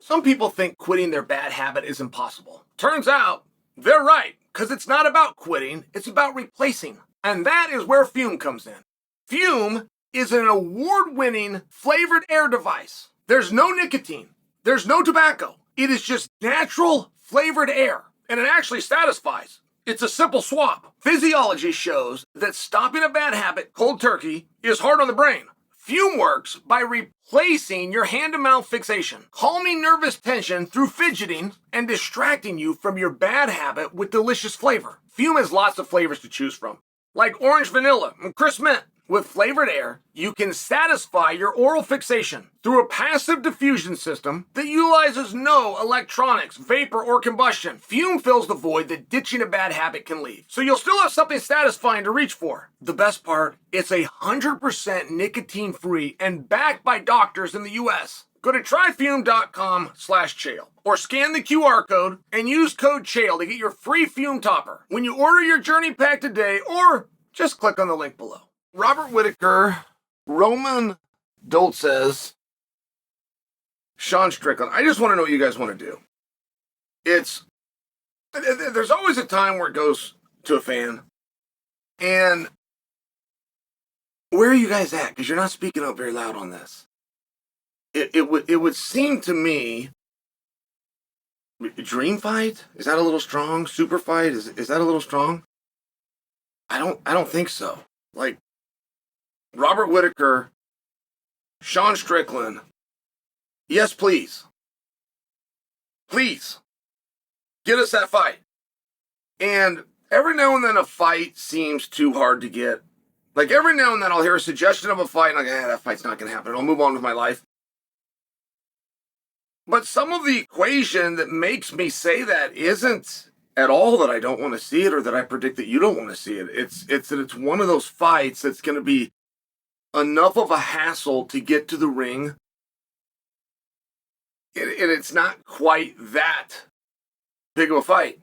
Some people think quitting their bad habit is impossible. Turns out, they're right, because it's not about quitting, it's about replacing. And that is where Fume comes in. Fume is an award-winning flavored air device. There's no nicotine. There's no tobacco. It is just natural flavored air, and it actually satisfies. It's a simple swap. Physiology shows that stopping a bad habit cold turkey is hard on the brain. Fume works by replacing your hand-to-mouth fixation, calming nervous tension through fidgeting, and distracting you from your bad habit with delicious flavor. Fume has lots of flavors to choose from, like orange vanilla and crisp mint. With flavored air, you can satisfy your oral fixation through a passive diffusion system that utilizes no electronics, vapor, or combustion. Fume fills the void that ditching a bad habit can leave, so you'll still have something satisfying to reach for. The best part, it's 100% nicotine-free and backed by doctors in the US. Go to tryfume.com/Chael or scan the QR code and use code Chael to get your free Fume topper when you order your journey pack today, or just click on the link below. Robert Whittaker, Roman Dolidze, Sean Strickland. I just want to know what you guys want to do. There's always a time where it goes to a fan. And where are you guys at? Because you're not speaking up very loud on this. It would seem to me, dream fight? Is that a little strong? Super fight? Is that a little strong? I don't think so. Like, Robert Whittaker, Sean Strickland, yes, please. Please. Get us that fight. And every now and then a fight seems too hard to get. Like, every now and then I'll hear a suggestion of a fight, and I'm like, that fight's not going to happen. I'll move on with my life. But some of the equation that makes me say that isn't at all that I don't want to see it or that I predict that you don't want to see it. It's that it's one of those fights that's going to be enough of a hassle to get to the ring, and it's not quite that big of a fight.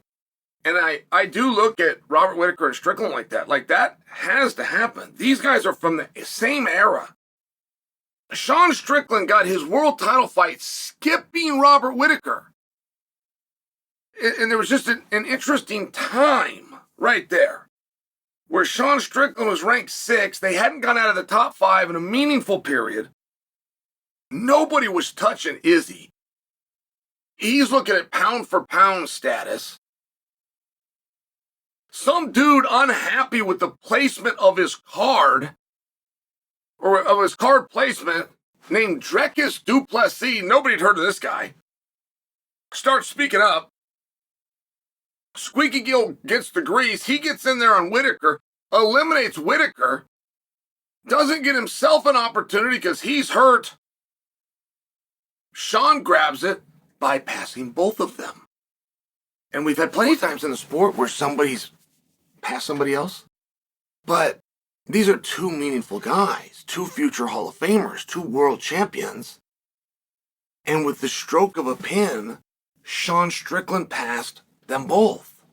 And I do look at Robert Whittaker and Strickland like that. Like, that has to happen. These guys are from the same era. Sean Strickland got his world title fight skipping Robert Whittaker. And there was just an interesting time right there where Sean Strickland was ranked 6th. They hadn't gone out of the top 5 in a meaningful period. Nobody was touching Izzy. He's looking at pound for pound status. Some dude unhappy with the placement of his card, or of his card placement, named Dricus du Plessis, nobody'd heard of this guy, starts speaking up. Squeaky Gill gets the grease. He gets in there on Whittaker, eliminates Whittaker, doesn't get himself an opportunity because he's hurt. Sean grabs it, bypassing both of them. And we've had plenty of times in the sport where somebody's passed somebody else. But these are two meaningful guys, two future Hall of Famers, two world champions. And with the stroke of a pen, Sean Strickland passed them both.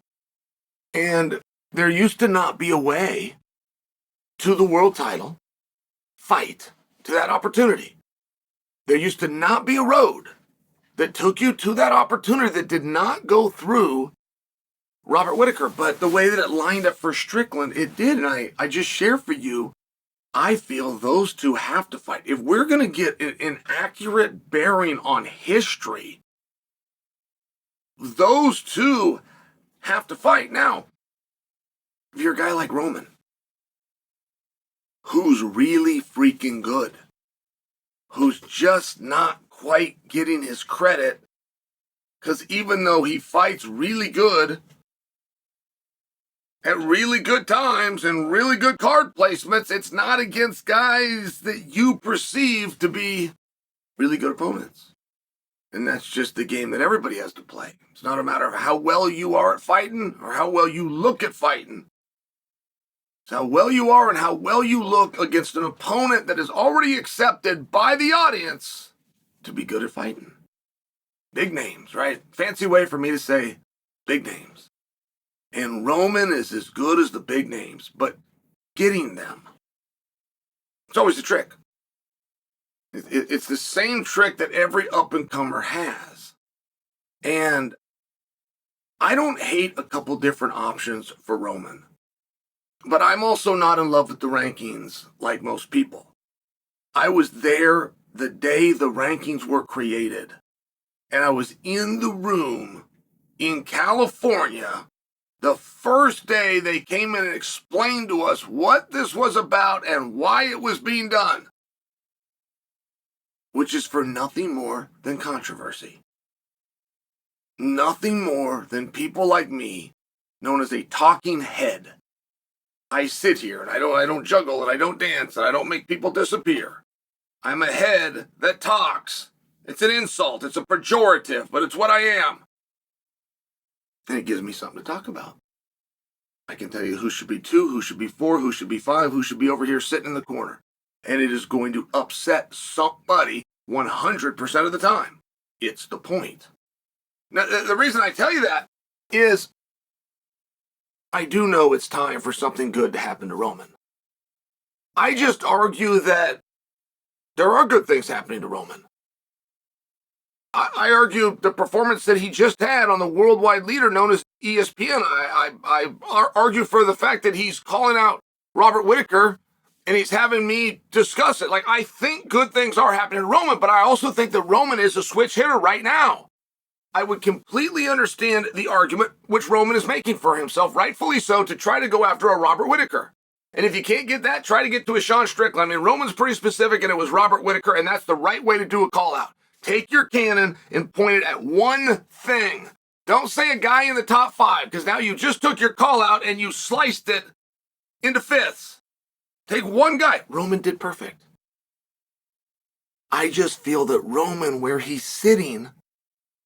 And there used to not be a way to the world title fight, to that opportunity. There used to not be a road that took you to that opportunity that did not go through Robert Whittaker. But the way that it lined up for Strickland, it did. And I just share for you, I feel those two have to fight. If we're going to get an accurate bearing on history, those two have to fight. Now, if you're a guy like Roman, who's really freaking good, who's just not quite getting his credit, because even though he fights really good at really good times and really good card placements, it's not against guys that you perceive to be really good opponents. And that's just the game that everybody has to play. It's not a matter of how well you are at fighting or how well you look at fighting. It's how well you are and how well you look against an opponent that is already accepted by the audience to be good at fighting. Big names, right? Fancy way for me to say big names. And Roman is as good as the big names, but getting them, it's always the trick. It's the same trick that every up-and-comer has. And I don't hate a couple different options for Roman. But I'm also not in love with the rankings like most people. I was there the day the rankings were created. And I was in the room in California the first day they came in and explained to us what this was about and why it was being done. Which is for nothing more than controversy. Nothing more than people like me, known as a talking head. I sit here and I don't juggle and I don't dance and I don't make people disappear. I'm a head that talks. It's an insult, it's a pejorative, but it's what I am. And it gives me something to talk about. I can tell you who should be 2, who should be 4, who should be 5, who should be over here sitting in the corner. And it is going to upset somebody 100% of the time. It's the point. Now, the reason I tell you that is I do know it's time for something good to happen to Roman. I just argue that there are good things happening to Roman. I argue the performance that he just had on the worldwide leader known as ESPN. I argue for the fact that he's calling out Robert Whittaker and he's having me discuss it. Like, I think good things are happening to Roman, but I also think that Roman is a switch hitter right now. I would completely understand the argument which Roman is making for himself, rightfully so, to try to go after a Robert Whittaker. And if you can't get that, try to get to a Sean Strickland. I mean, Roman's pretty specific, and it was Robert Whittaker, and that's the right way to do a call-out. Take your cannon and point it at one thing. Don't say a guy in the top 5, because now you just took your call-out and you sliced it into fifths. Take one guy. Roman did perfect. I just feel that Roman, where he's sitting,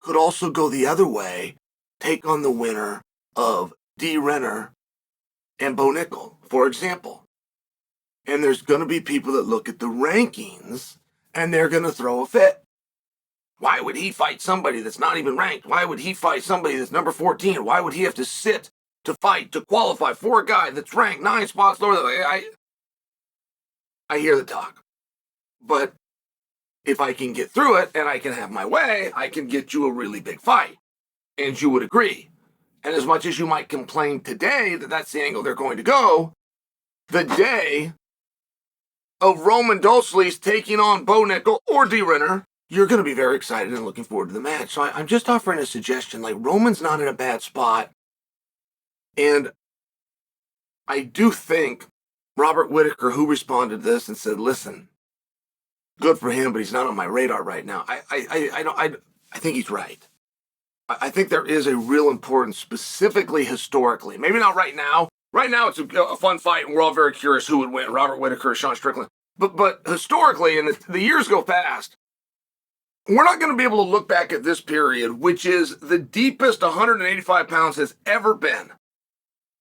could also go the other way, take on the winner of D. Renner and Bo Nickel, for example. And there's going to be people that look at the rankings and they're going to throw a fit. Why would he fight somebody that's not even ranked? Why would he fight somebody that's number 14? Why would he have to sit to fight, to qualify for a guy that's ranked 9 spots lower than I hear the talk. But if I can get through it and I can have my way, I can get you a really big fight. And you would agree. And as much as you might complain today that that's the angle they're going to go, the day of Roman Dolidze taking on Bo Nickel or D. Renner, you're going to be very excited and looking forward to the match. So I'm just offering a suggestion. Like, Roman's not in a bad spot. And I do think Robert Whittaker, who responded to this and said, listen, good for him, but he's not on my radar right now. I think he's right. I think there is a real importance, specifically historically. Maybe not right now. Right now, it's a fun fight, and we're all very curious who would win, Robert Whittaker or Sean Strickland. But historically, and the years go fast, we're not going to be able to look back at this period, which is the deepest 185 pounds has ever been.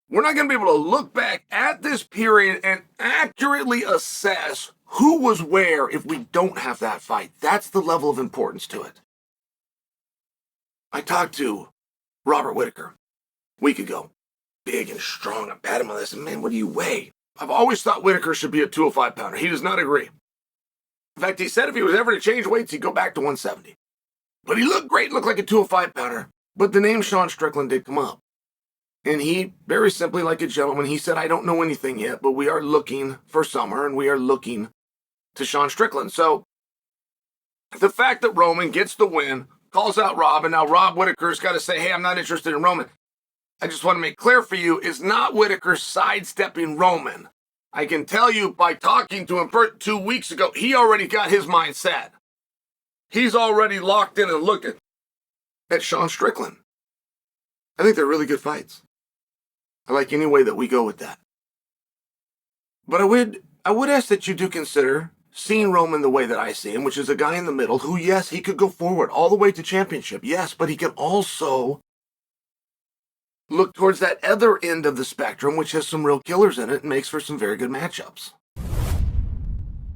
We're not going to be able to look back at this period and accurately assess who was where if we don't have that fight. That's the level of importance to it. I talked to Robert Whittaker a week ago. Big and strong. I pat him on this, and man, what do you weigh? I've always thought Whittaker should be a 205-pounder. He does not agree. In fact, he said if he was ever to change weights, he'd go back to 170. But he looked great, looked like a 205-pounder. But the name Sean Strickland did come up. And he, very simply like a gentleman, he said, I don't know anything yet, but we are looking for summer, and we are looking to Sean Strickland. So the fact that Roman gets the win, calls out Rob, and now Rob Whittaker's got to say, hey, I'm not interested in Roman. I just want to make clear for you, is not Whittaker sidestepping Roman. I can tell you by talking to him 2 weeks ago, he already got his mind set. He's already locked in and looking at Sean Strickland. I think they're really good fights. I like any way that we go with that. But I would ask that you do consider seeing Roman the way that I see him, which is a guy in the middle who, yes, he could go forward all the way to championship, yes, but he can also look towards that other end of the spectrum, which has some real killers in it and makes for some very good matchups.